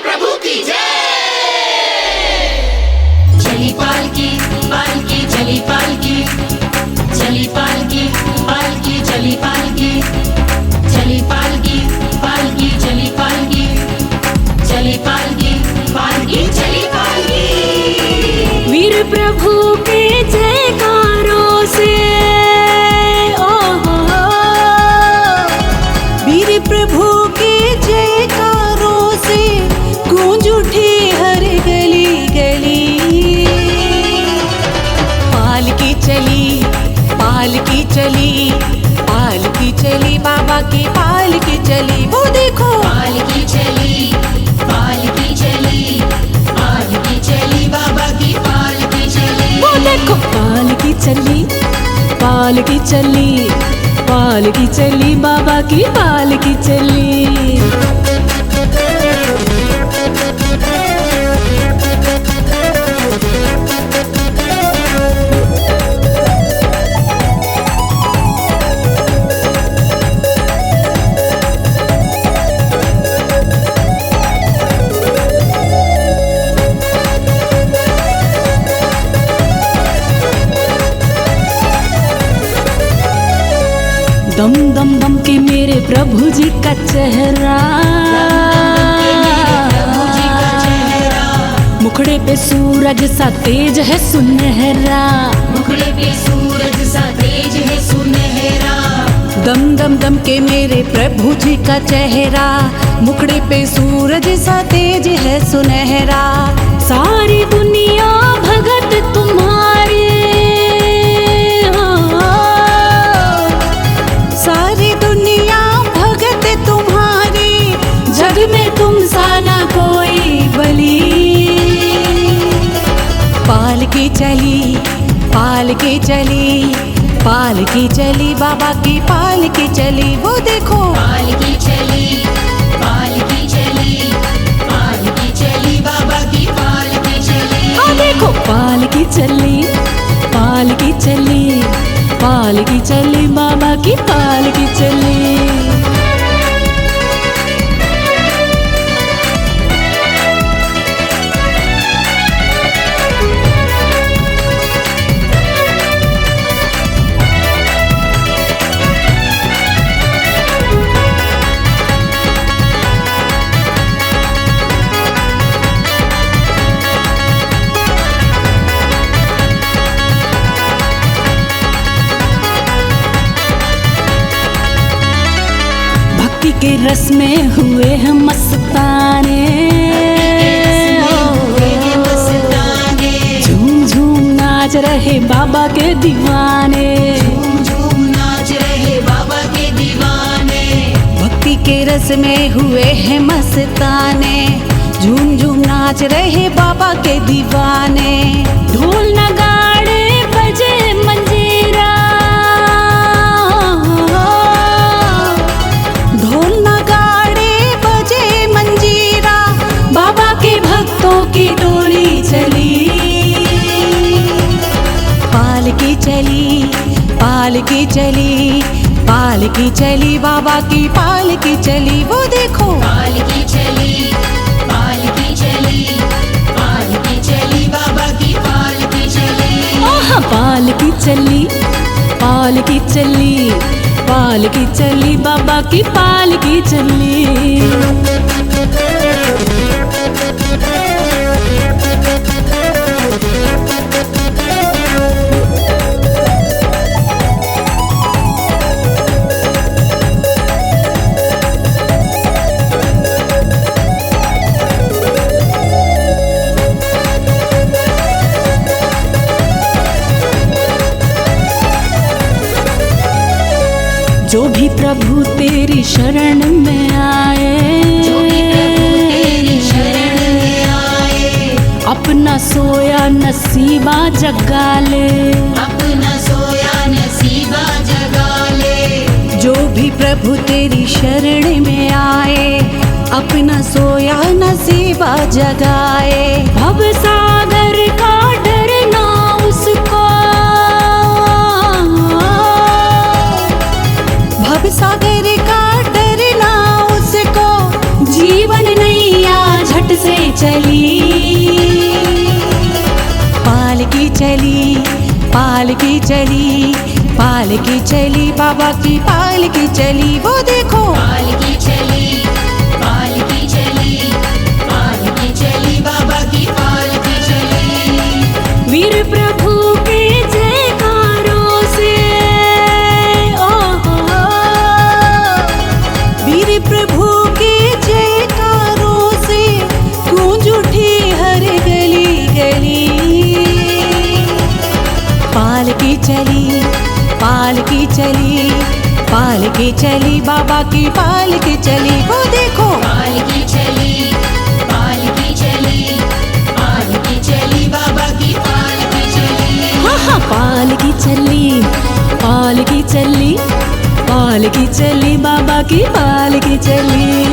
प्रभु की जय। चली पालकी पालकी चली पालकी, चली पालकी पालकी चली पालकी, चली पालकी पालकी चली पालकी, चली पालकी पालकी चली पालकी। वीर प्रभु के जयकारों से वीर प्रभु के जयकारों से गूंज उठी हर गली गली। पालकी चली पालकी चली पालकी चली, बाबा की पालकी चली, वो देखो पालकी चली पालकी चली पालकी चली, बाबा की पालकी चली, वो देखो पालकी चली पालकी चली पालकी चली, बाबा की पालकी चली। दम दम दम के मेरे प्रभु जी का चेहरा, मुखड़े पे सूरज सा तेज है सुनहरा, मुखड़े पे सूरज सा तेज है सुनहरा। दम दम दम के मेरे प्रभु जी का चेहरा, मुखड़े पे सूरज सा तेज है सुनहरा। सारी दुनिया भगत तुम्हारे, सारी दुनिया भगत तुम्हारी, जग में तुम सा ना कोई बली। पालकी चली पालकी चली पालकी चली, बाबा की पालकी चली, वो देखो पालकी चली पालकी चली पालकी चली, बाबा की पालकी चली, हाँ देखो पालकी चली पालकी चली पालकी चली, बाबा की पालकी चली। के रस में हुए हम मस्ताने, झूम झूम नाच रहे बाबा के दीवाने, झूम झूम नाच रहे बाबा के दीवाने। भक्ति के रस में हुए हैं मस्ताने, झूम झूम नाच रहे बाबा के दीवाने। ढोल नगाड़े बजे मंजीरा, ढोल नगाड़े बजे मंजीरा, बाबा के भक्तों की टोली चली। पालकी चली पालकी चली पालकी चली, बाबा की पालकी चली, वो देखो पालकी चली पालकी चली पालकी चली, बाबा की पालकी चली, आहा पालकी चली पालकी चली पालकी चली, बाबा की पालकी चली। जो भी प्रभु तेरी शरण में आए, जो भी प्रभु तेरी शरण में आए, अपना सोया नसीबा जगा ले, अपना सोया नसीबा जगा ले। जो भी प्रभु तेरी शरण में आए, अपना सोया नसीबा जगाए। भव सागर का डरना उसको, भव सागर का डरना उसको, जीवन नैया झट पालकी चली बाबा की पालकी चली, वो देखो पालकी चली, पालकी चली, पालकी चली, बाबा की पालकी चली। वीर प्रभु के जयकारों से, ओ वीर प्रभु के जयकारों से गूंज उठी हर गली गली। पालकी चली, पालकी चली, पालकी चली, बाबा की पालकी चली, वो देखो पालकी चली, पालकी चली, पालकी चली, बाबा की पालकी चली। हाँ हाँ पालकी चली, पालकी चली, पालकी चली, बाबा की पालकी चली।